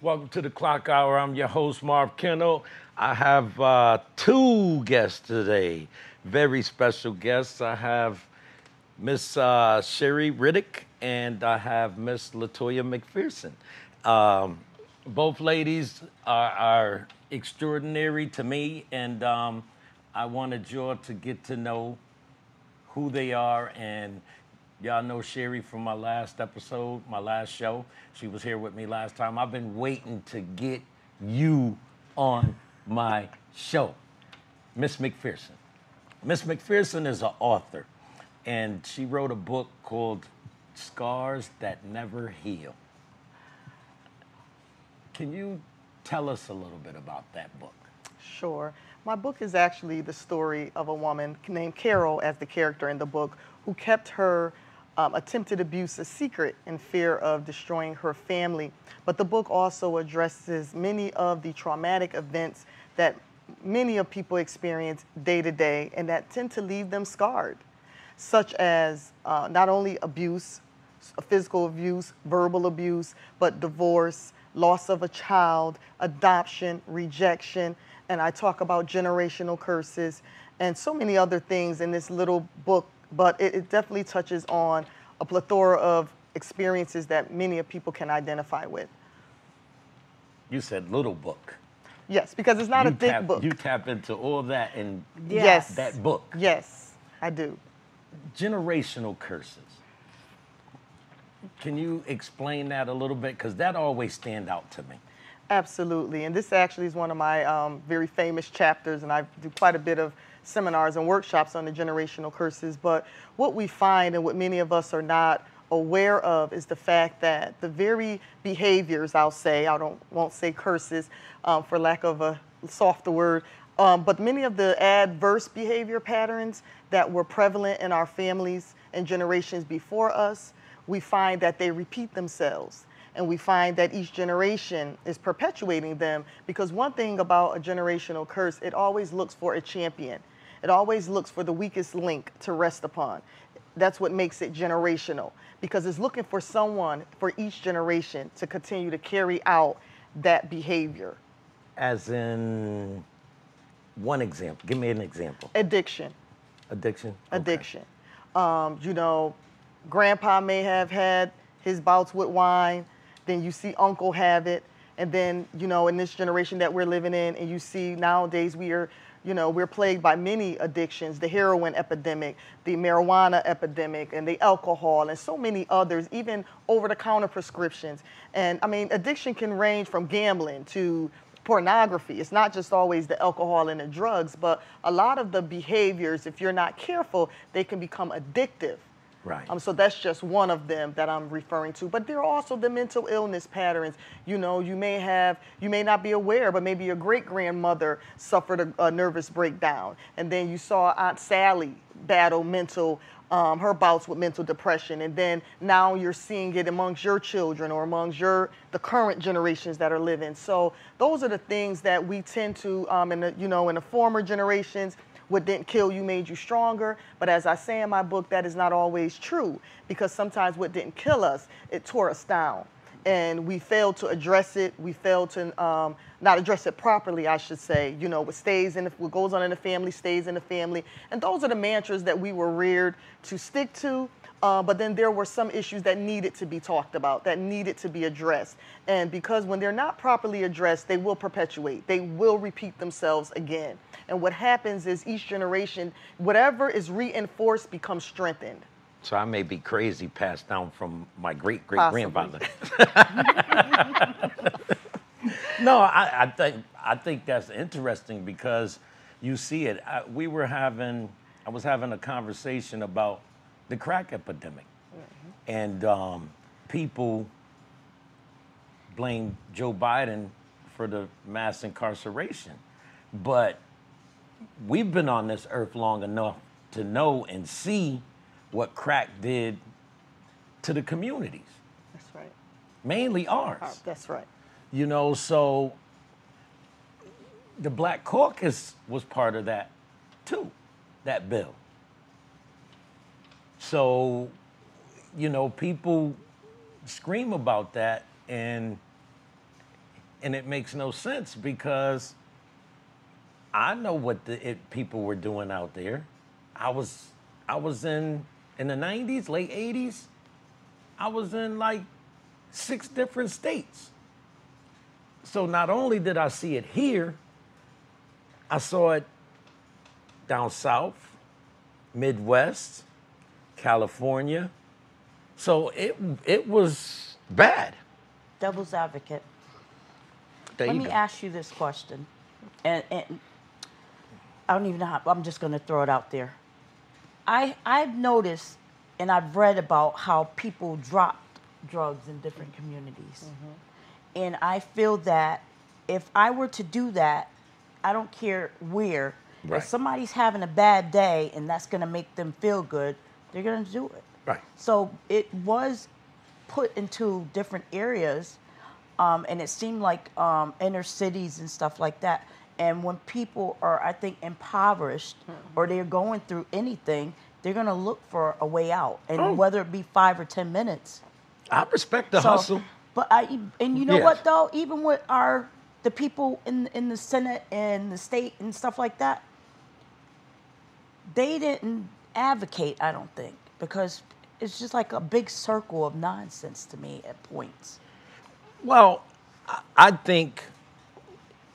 Welcome to the Clock Hour. I'm your host, Marv Kinnel. I have two guests today, very special guests. I have Miss Sherry Riddick and I have Miss Latoya McPherson. Um, both ladies are extraordinary to me, and I wanted y'all to get to know who they are. And y'all know Sherry from my last episode, my last show. She was here with me last time. I've been waiting to get you on my show. Miss McPherson. Miss McPherson is an author, and she wrote a book called Scars That Never Heal. Can you tell us a little bit about that book? Sure. My book is actually the story of a woman named Carol, as the character in the book, who kept her attempted abuse a secret in fear of destroying her family. But the book also addresses many of the traumatic events that many of people experience day to day and that tend to leave them scarred, such as not only abuse, physical abuse, verbal abuse, but divorce, loss of a child, adoption, rejection, and I talk about generational curses and so many other things in this little book, but it definitely touches on a plethora of experiences that many of people can identify with. You said little book. Yes, because it's not a thick book. You tap into all that in Yes. that book. Yes, I do. Generational curses. Can you explain that a little bit? Because that always stand out to me. Absolutely, and this actually is one of my very famous chapters, and I do quite a bit of seminars and workshops on the generational curses. But what we find and what many of us are not aware of is the fact that the very behaviors, I'll say, won't say curses for lack of a softer word, but many of the adverse behavior patterns that were prevalent in our families and generations before us, we find that they repeat themselves. And we find that each generation is perpetuating them, because one thing about a generational curse, it always looks for a champion. It always looks for the weakest link to rest upon. That's what makes it generational, because it's looking for someone for each generation to continue to carry out that behavior. As in, one example. Give me an example. Addiction. Addiction? Okay. Addiction. Grandpa may have had his bouts with wine, then you see uncle have it, and then, in this generation that we're living in, and you see nowadays we're plagued by many addictions, the heroin epidemic, the marijuana epidemic, and the alcohol, and so many others, even over-the-counter prescriptions. And I mean, addiction can range from gambling to pornography. It's not just always the alcohol and the drugs, but a lot of the behaviors, if you're not careful, they can become addictive. Right. So that's just one of them that I'm referring to. But there are also the mental illness patterns. You may not be aware, but maybe your great-grandmother suffered a nervous breakdown. And then you saw Aunt Sally battle her bouts with mental depression. And then now you're seeing it amongst your children or amongst the current generations that are living. So those are the things that we tend to, in the former generations, what didn't kill you made you stronger. But as I say in my book, that is not always true, because sometimes what didn't kill us, it tore us down. And we failed to address it. We failed to not address it properly, I should say. What goes on in the family stays in the family. And those are the mantras that we were reared to stick to. But then there were some issues that needed to be talked about, that needed to be addressed. And because when they're not properly addressed, they will perpetuate. They will repeat themselves again. And what happens is each generation, whatever is reinforced becomes strengthened. So I may be crazy, passed down from my great-great-grandfather. No, I think that's interesting, because you see it. I was having a conversation about the crack epidemic, and people blame Joe Biden for the mass incarceration, but we've been on this earth long enough to know and see what crack did to the communities. That's right. Mainly ours. That's right. So the Black Caucus was part of that too, that bill. So, people scream about that, and And it makes no sense because I know what people were doing out there. I was in the 90s, late 80s. I was in like 6 different states. So not only did I see it here, I saw it down south, Midwest, California. So it was bad. Devil's advocate. There Let you me go. ask you this question. And I don't even know how, I'm just going to throw it out there. I've noticed and I've read about how people drop drugs in different communities. And I feel that if I were to do that, I don't care where, Right. if somebody's having a bad day and that's going to make them feel good, they're going to do it. Right. So it was put into different areas, and it seemed like inner cities and stuff like that. And when people are, I think, impoverished or they're going through anything, they're going to look for a way out. And whether it be 5 or 10 minutes. I respect the hustle. But and you know what though, even with the people in the Senate and the state and stuff like that, they didn't advocate, I don't think, because it's just like a big circle of nonsense to me at points. Well, I think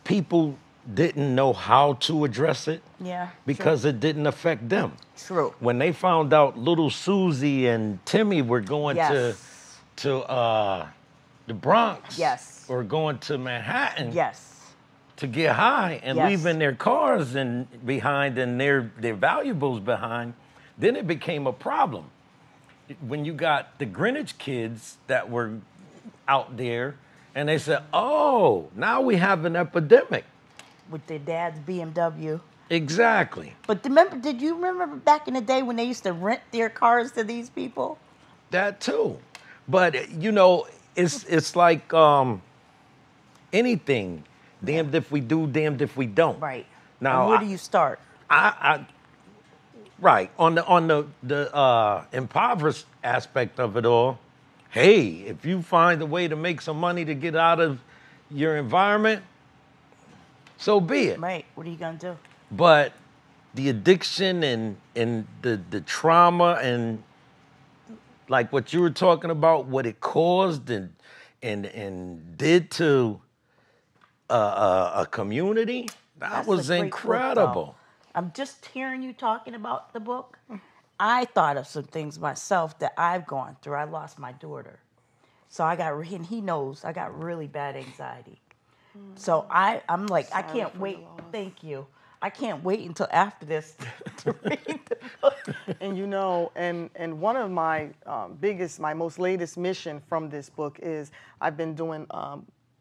people didn't know how to address it. Yeah. Because it didn't affect them. True. When they found out little Susie and Timmy were going Yes. to the Bronx. Yes. Or going to Manhattan. Yes. To get high and Yes. leaving their cars behind and their valuables behind, then it became a problem. When you got the Greenwich kids that were out there and they said, oh, now we have an epidemic. With their dad's BMW. Exactly. But did you remember back in the day when they used to rent their cars to these people? That too. But, you know, it's like anything. Damned if we do, damned if we don't. Right. Now, and where do you start? Right. On the impoverished aspect of it all, hey, if you find a way to make some money to get out of your environment, so be it. Right. What are you going to do? But the addiction and the trauma and like what you were talking about, what it caused and did to a community, that was a great incredible. book, I'm just hearing you talking about the book. I thought of some things myself that I've gone through. I lost my daughter. So and he knows I got really bad anxiety. So I'm like, I can't wait. Thank you. I can't wait until after this to read the book. And you know, and one of my my most latest mission from this book is I've been doing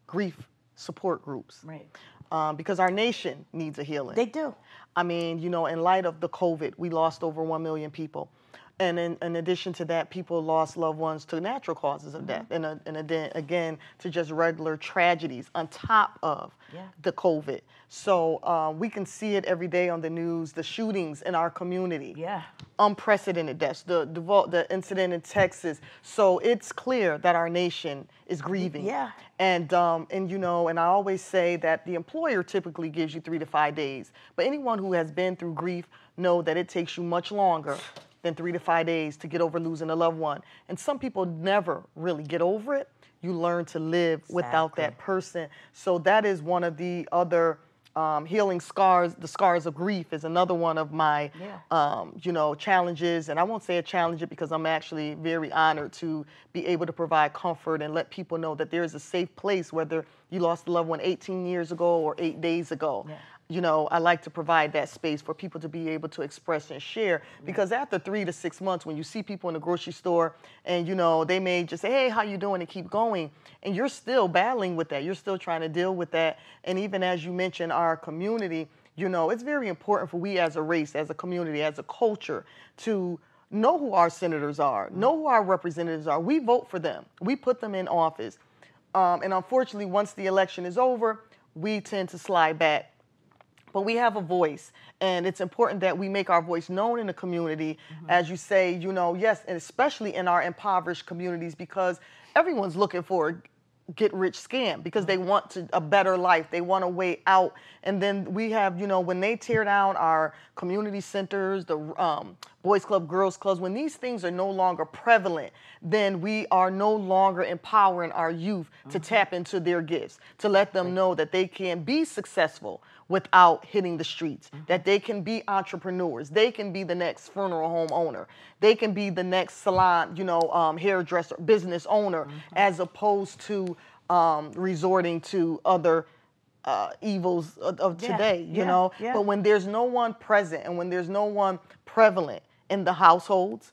grief support groups. Right. Because our nation needs a healing. They do. I mean, you know, in light of the COVID, we lost over 1 million people. And in addition to that, people lost loved ones to natural causes of death. And again, to just regular tragedies on top of the COVID. So we can see it every day on the news, the shootings in our community. Yeah. Unprecedented deaths, the incident in Texas. So it's clear that our nation is grieving. Yeah. And you know, and I always say that the employer typically gives you 3 to 5 days. But anyone who has been through grief know that it takes you much longer than 3 to 5 days to get over losing a loved one. And some people never really get over it. You learn to live without that person. So that is one of the other healing scars. The scars of grief is another one of my, you know, challenges. And I won't say a challenge because I'm actually very honored to be able to provide comfort and let people know that there is a safe place, whether you lost a loved one 18 years ago or 8 days ago. Yeah. You know, I like to provide that space for people to be able to express and share, because after 3 to 6 months, when you see people in the grocery store and, you know, they may just say, hey, how you doing, and keep going, and you're still battling with that. You're still trying to deal with that. And even as you mentioned, our community, you know, it's very important for we as a race, as a community, as a culture to know who our senators are, know who our representatives are. We vote for them. We put them in office. And unfortunately, once the election is over, we tend to slide back. But we have a voice, and it's important that we make our voice known in the community, as you say, you know, yes, and especially in our impoverished communities, because everyone's looking for get rich scam because they want a better life. They want a way out. And then we have, when they tear down our community centers, the boys club, girls clubs, when these things are no longer prevalent, then we are no longer empowering our youth to tap into their gifts, to let them know that they can be successful without hitting the streets, that they can be entrepreneurs, they can be the next funeral home owner, they can be the next salon, hairdresser, business owner, as opposed to resorting to other evils of today, you know. But when there's no one present and when there's no one prevalent in the households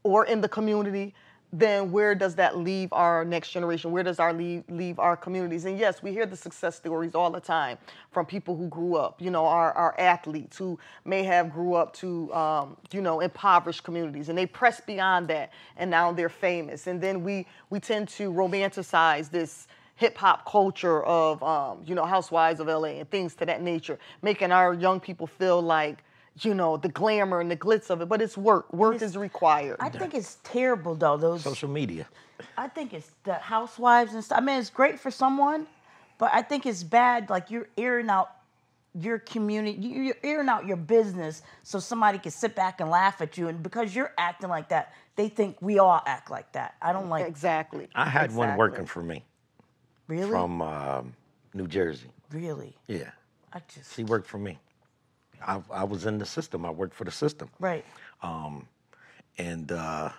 or in the community, then where does that leave our next generation? Where does our leave our communities? And yes, we hear the success stories all the time from people who grew up, our athletes who may have grew up to, impoverished communities, and they press beyond that, and now they're famous. And then we tend to romanticize this hip hop culture of, Housewives of LA and things to that nature, making our young people feel like, the glamour and the glitz of it, but it's work. Work is required. I think it's terrible, though, those... Social media. I think it's the housewives and stuff. I mean, it's great for someone, but I think it's bad, like, you're airing out your community, you're airing out your business so somebody can sit back and laugh at you, and because you're acting like that, they think we all act like that. I don't like... Exactly. I had one working for me. Really? From New Jersey. Really? Yeah. She She worked for me. I was in the system. I worked for the system. Right. And I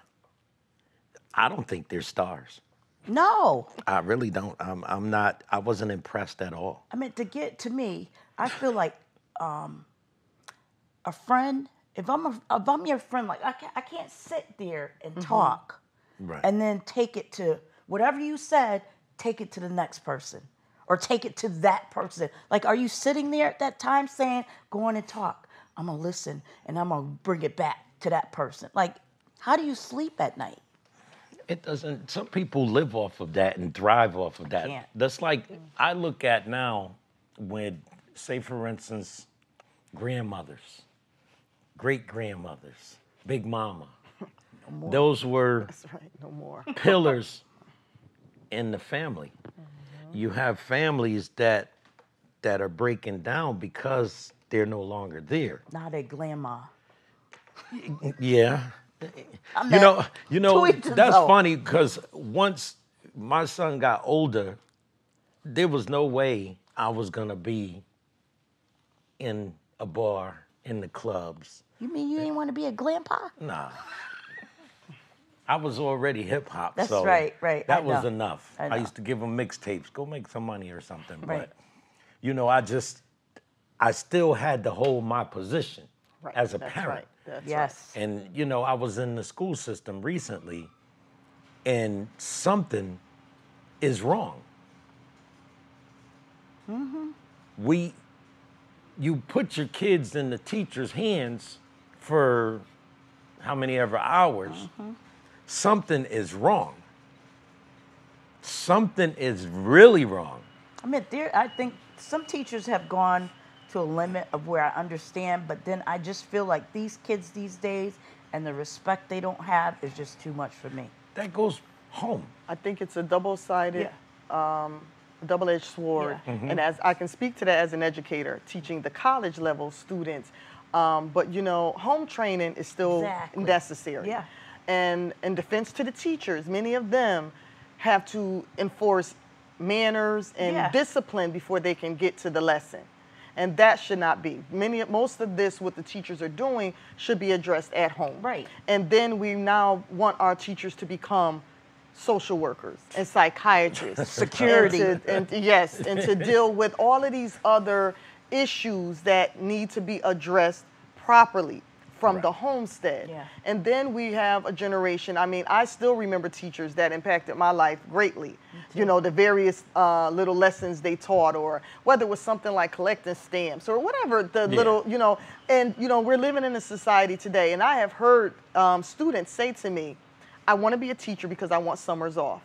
don't think they're stars. No. I really don't. I'm not. I wasn't impressed at all. I mean, to me, I feel like a friend. If I'm your friend, like I can't sit there and talk, Right. and then take it to whatever you said. Take it to the next person. Or take it to that person. Like, are you sitting there at that time saying, go on and talk? I'm going to listen, and I'm going to bring it back to that person. Like, how do you sleep at night? It doesn't. Some people live off of that and thrive off of that. Can't. That's like I look at now when, say, for instance, grandmothers, great-grandmothers, Big Mama. No more. Those were That's right, no more. pillars in the family. You have families that are breaking down because they're no longer there. Now they grandma. Yeah. I'm You know, two inches that's old. funny because once my son got older, there was no way I was gonna be in a bar, in the clubs. You mean you didn't want to be a grandpa? Nah. I was already hip hop, That's so right. that I was know. enough. I I know. used to give them mixtapes, go make some money or something. Right. But, I still had to hold my position Right. as a That's parent. right. That's Yes. And, I was in the school system recently, and something is wrong. You put your kids in the teacher's hands for how many ever hours, something is wrong. Something is really wrong. I mean, I think some teachers have gone to a limit of where I understand, but then I just feel like these kids these days and the respect they don't have is just too much for me. That goes home. I think it's a double-sided, double-edged sword. And as I can speak to that as an educator, teaching the college level students, but home training is still necessary. Yeah. And in defense to the teachers, many of them have to enforce manners and discipline before they can get to the lesson. And that should not be. Most of this, what the teachers are doing, should be addressed at home. Right. And then we now want our teachers to become social workers and psychiatrists. Security. And to deal with all of these other issues that need to be addressed properly from the homestead. Yeah. And then we have a generation, I still remember teachers that impacted my life greatly. The various little lessons they taught, or whether it was something like collecting stamps or whatever, little, and we're living in a society today, and I have heard students say to me, I want to be a teacher because I want summers off.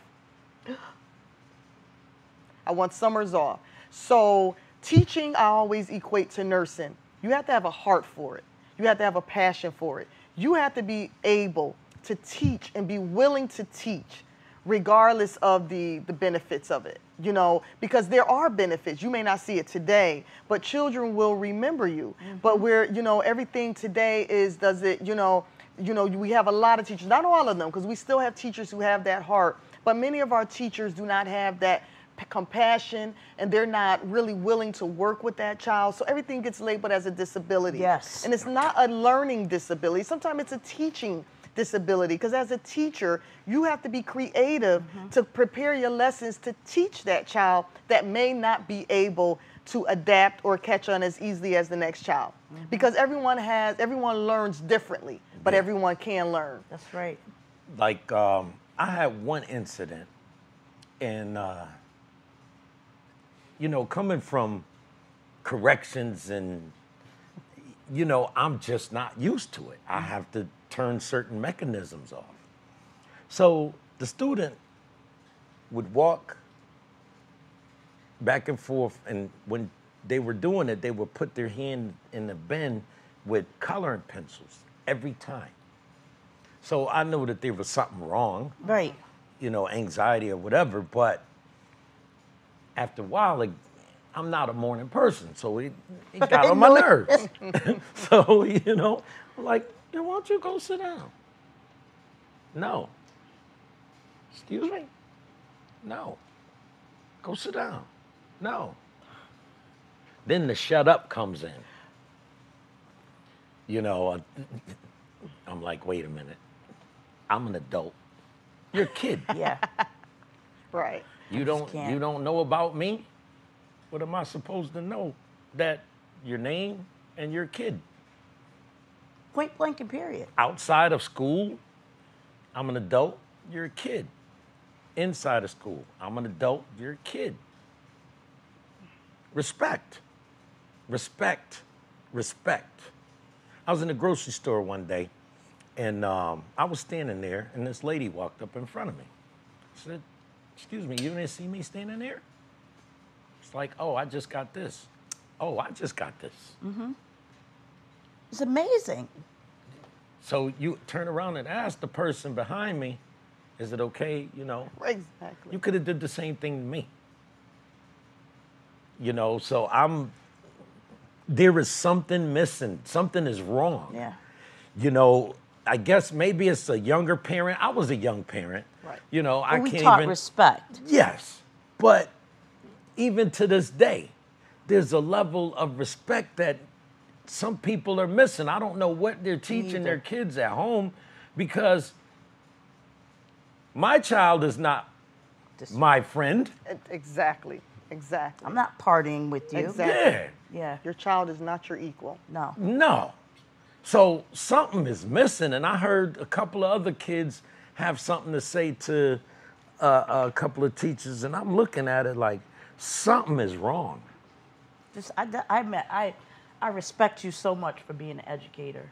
I want summers off. So teaching, I always equate to nursing. You have to have a heart for it. You have to have a passion for it. You have to be able to teach and be willing to teach regardless of the benefits of it, you know, because there are benefits. You may not see it today, but children will remember you. But we're, you know, everything today is, does it, you know, we have a lot of teachers, not all of them, because we still have teachers who have that heart, but many of our teachers do not have that compassion, and they're not really willing to work with that child. So everything gets labeled as a disability. Yes. And it's not a learning disability. Sometimes it's a teaching disability, because as a teacher, you have to be creative to prepare your lessons to teach that child that may not be able to adapt or catch on as easily as the next child. Because everyone learns differently, but everyone can learn. That's right. Like, I had one incident, and you know, coming from corrections, and you know, I'm just not used to it. I have to turn certain mechanisms off. So the student would walk back and forth, and when they were doing it, they would put their hand in the bin with coloring pencils every time. So I knew that there was something wrong, Right. you know, anxiety or whatever, but after a while, like, I'm not a morning person, so it got on my nerves. So, you know, like, why don't you go sit down? No. Excuse me? No. Go sit down. No. Then the shut up comes in. You know, I'm like, wait a minute. I'm an adult. You're a kid. Yeah. Right. You don't know about me? What am I supposed to know? That your name and your kid. Point blank and period. Outside of school, I'm an adult, you're a kid. Inside of school, I'm an adult, you're a kid. Respect. Respect. Respect. I was in the grocery store one day, and I was standing there, and this lady walked up in front of me. I said, excuse me, you didn't see me standing there? It's like, oh, I just got this. Oh, I just got this. It's amazing. So you turn around and ask the person behind me, is it okay, you know? Exactly. You could have did the same thing to me. You know, so there is something missing. Something is wrong. Yeah. You know, I guess maybe it's a younger parent. I was a young parent. Right. You know, I We can't taught even. respect. Yes. But even to this day, there's a level of respect that some people are missing. I don't know what they're teaching their kids at home, because my child is not my friend. Exactly. Exactly. I'm not partying with you. Exactly. Yeah. Yeah. Your child is not your equal. No. No. So something is missing, and I heard a couple of other kids have something to say to a couple of teachers, and I'm looking at it like something is wrong. Just I respect you so much for being an educator,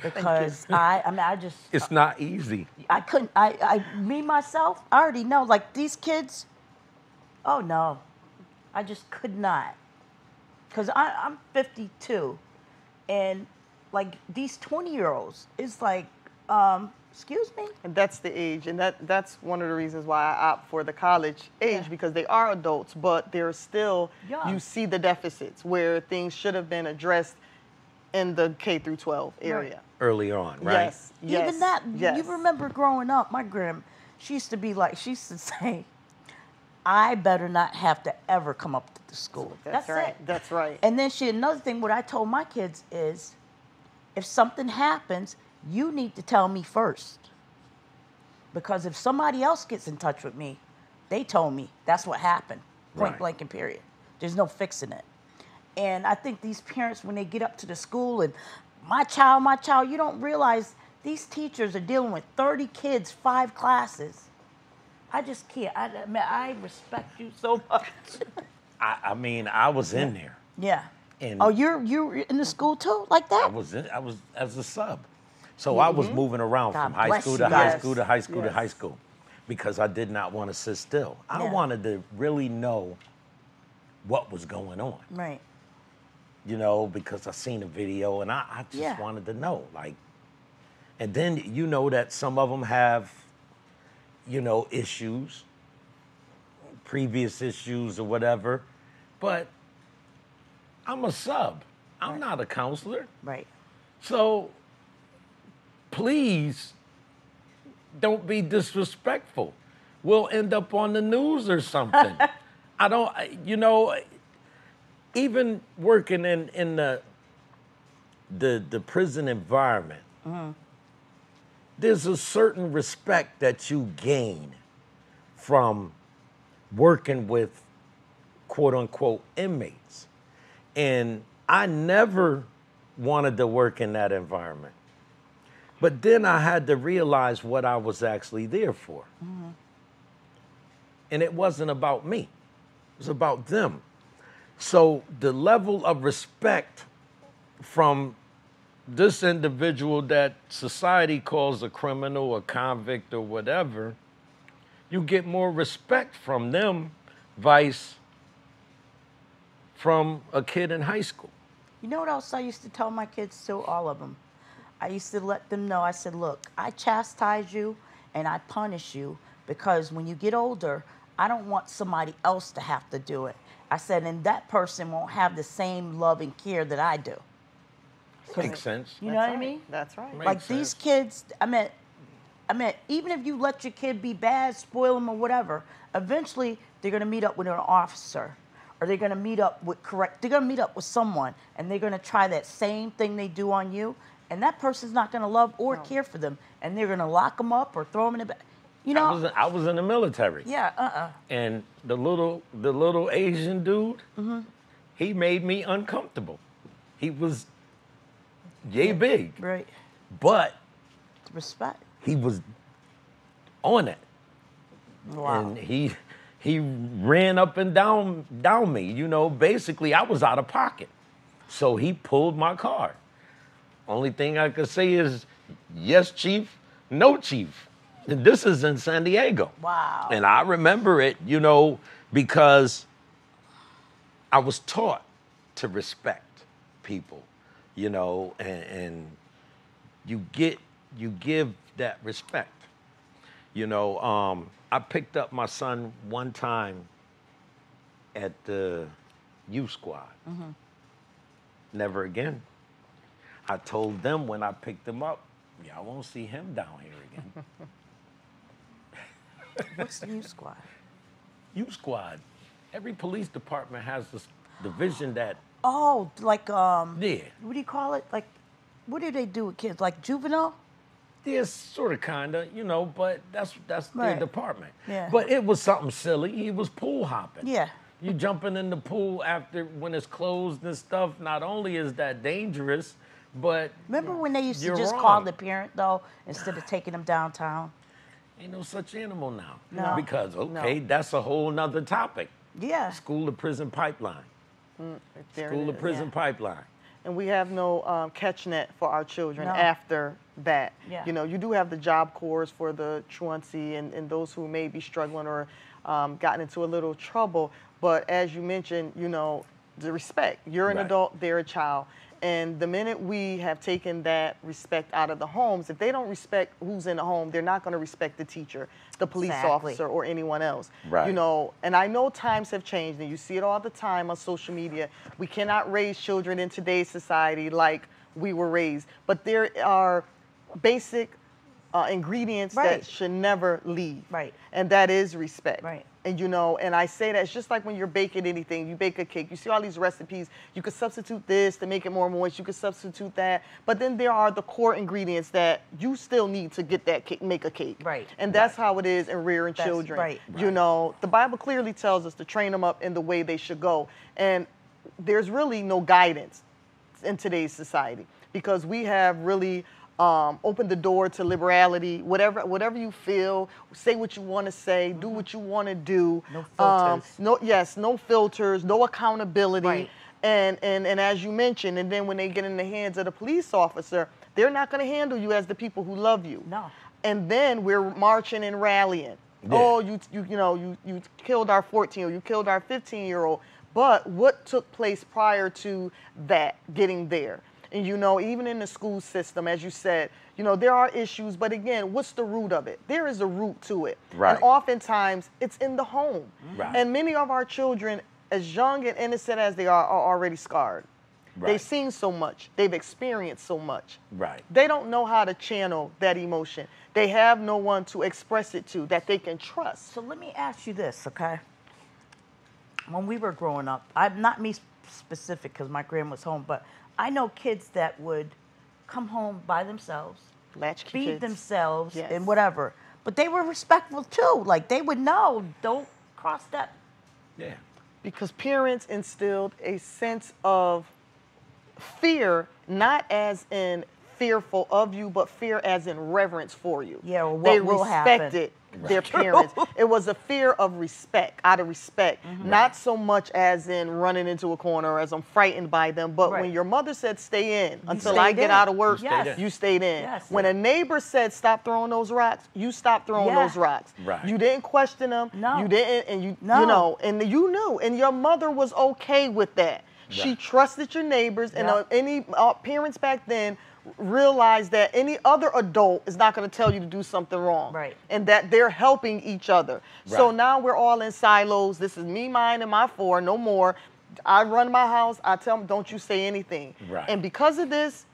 because I just It's not easy. I couldn't me myself I already know, like, these kids. Oh no, I just could not, because I'm 52, and like these 20-year-olds, it's like, excuse me. And that's the age, and that's one of the reasons why I opt for the college age, Yeah. because they are adults, but they're still, Young. you see the deficits where things should have been addressed in the K through 12 area. Early on, right? Yes, yes, Even that, yes. you remember growing up, my she used to be like, she used to say, I better not have to ever come up to the school. That's right, it. that's right. And then another thing, what I told my kids is, if something happens, you need to tell me first. Because if somebody else gets in touch with me, they told me that's what happened. Point Right. blank and period. There's no fixing it. And I think these parents, when they get up to the school and my child, you don't realize these teachers are dealing with 30 kids, 5 classes. I just can't. I respect you so much. I mean, I was in there. Yeah. And Oh, you're in the school too, like that? I was as a sub. So I was moving around God from high bless school you to high guys. school to high school to Yes. high school, because I did not want to sit still. I Yeah. wanted to really know what was going on, Right. you know, because I seen a video and I just Yeah. wanted to know, like, and then you know that some of them have, issues, previous issues or whatever, but I'm a sub. I'm not a counselor. Right. So please don't be disrespectful. We'll end up on the news or something. I don't, even working in the prison environment, there's a certain respect that you gain from working with quote unquote inmates. And I never wanted to work in that environment. But then I had to realize what I was actually there for. And it wasn't about me. It was about them. So the level of respect from this individual that society calls a criminal, a convict, or whatever, you get more respect from them, vice from a kid in high school. You know what else I used to tell my kids too? All of them. I used to let them know, I said, look, I chastise you and I punish you because when you get older, I don't want somebody else to have to do it. I said, and that person won't have the same love and care that I do. Makes sense. You know what I mean? That's right. Makes Like sense. these kids, I mean, even if you let your kid be bad, spoil them or whatever, eventually they're going to meet up with an officer or they're going to meet up with they're going to meet up with someone and they're going to try that same thing they do on you. And that person's not going to love or care for them. And they're going to lock them up or throw them in the back. You know? I was in the military. Yeah, And the little Asian dude, he made me uncomfortable. He was yay big. Right. But Respect. he was on it. Wow. And he ran up and down me. Basically I was out of pocket. So he pulled my card. Only thing I could say is, yes, chief, no, chief. And this is in San Diego. Wow. And I remember it, because I was taught to respect people, and you give that respect. I picked up my son one time at the youth squad. Never again. I told them when I picked him up, y'all won't see him down here again. What's the youth squad? Youth squad. Every police department has this division that. Oh, like Yeah. What do you call it? Like, what do they do with kids? Like juvenile? Yeah, sort of, kinda, but that's their Right. department. Yeah. But it was something silly. He was pool hopping. Yeah. You jumping in the pool when it's closed and stuff. Not only is that dangerous, but Remember when they used to you're just wrong. call the parent though instead of taking them downtown? Ain't no such animal now. No. Because that's a whole nother topic. Yeah. School to prison pipeline. There School it to is. prison pipeline. And we have no catch net for our children No. after that. Yeah. You do have the job corps for the truancy and those who may be struggling or gotten into a little trouble. But as you mentioned, the respect. You're an Right. adult, they're a child. And the minute we have taken that respect out of the homes, if they don't respect who's in the home, they're not going to respect the teacher, the police Exactly. officer, or anyone else. Right. And I know times have changed, and you see it all the time on social media. We cannot raise children in today's society like we were raised. But there are basic ingredients Right. that should never leave. Right. And that is respect. Right. And and I say that it's just like when you're baking anything, you bake a cake, you see all these recipes, you could substitute this to make it more moist, you could substitute that, but then there are the core ingredients that you still need to get that cake, make a cake. Right. And that's how it is in rearing That's children. right. The Bible clearly tells us to train them up in the way they should go. And there's really no guidance in today's society because we have really open the door to liberality, whatever you feel, say what you want to say, do what you want to do. No filters. No filters, no accountability. Right. And as you mentioned, and then when they get in the hands of the police officer, they're not going to handle you as the people who love you. No. And then we're marching and rallying. Yeah. Oh, you killed our 14 or you killed our 15-year-old. But what took place prior to that getting there? And, you know, even in the school system, as you said, you know, there are issues, but again, what's the root of it? There is a root to it. Right. And oftentimes, it's in the home. Right. And many of our children, as young and innocent as they are already scarred. Right. They've seen so much. They've experienced so much. Right. They don't know how to channel that emotion. They have no one to express it to that they can trust. So let me ask you this, okay? When we were growing up, I'm not me specific because my grandma was home, but I know kids that would come home by themselves, Latchkey feed kids. themselves, Yes. and whatever. But they were respectful too. Like they would know, don't cross that. Yeah. Because parents instilled a sense of fear, not as in fearful of you, but fear as in reverence for you. Yeah, or what they will happen. respected their parents. It was a fear of respect, out of respect, not so much as in running into a corner or as I'm frightened by them. But Right. when your mother said stay in until stayed I get in. out of work, Yes. you stayed in. Yes. When a neighbor said stop throwing those rocks, you stopped throwing Yeah. those rocks. Right. You didn't question them. No. You didn't, and you No. know, and you knew, and your mother was okay with that. She Right. trusted your neighbors, and Yeah. any parents back then realized that any other adult is not going to tell you to do something wrong. Right. And that they're helping each other. So Right. now we're all in silos. This is me, mine, and my four, no more. I run my house. I tell them, don't you say anything. Right. And because of this,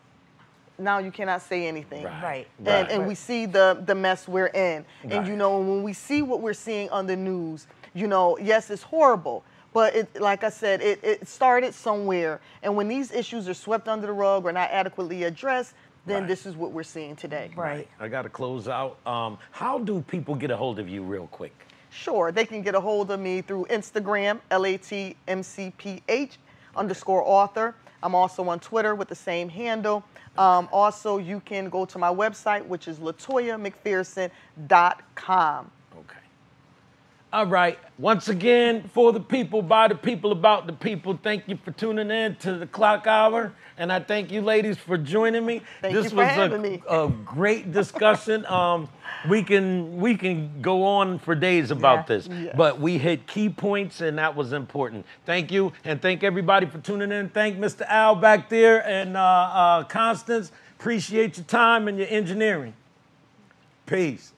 now you cannot say anything. Right. And we see the mess we're in. And, Right. you know, when we see what we're seeing on the news, you know, yes, it's horrible. But it, like I said, it started somewhere. And when these issues are swept under the rug or not adequately addressed, then Right. this is what we're seeing today. Right. I got to close out. How do people get a hold of you real quick? Sure, they can get a hold of me through Instagram, LATMCPH_author. I'm also on Twitter with the same handle. Also, you can go to my website, which is latoyamcpherson.com. Okay. All right. Once again, for the people, by the people, about the people, thank you for tuning in to the Klock Hour. And I thank you ladies for joining me. Thank This you for was having me. a great discussion. We can go on for days about Yeah. this, Yes. but we hit key points and that was important. Thank you. And thank everybody for tuning in. Thank Mr. Al back there and Constance. Appreciate your time and your engineering. Peace.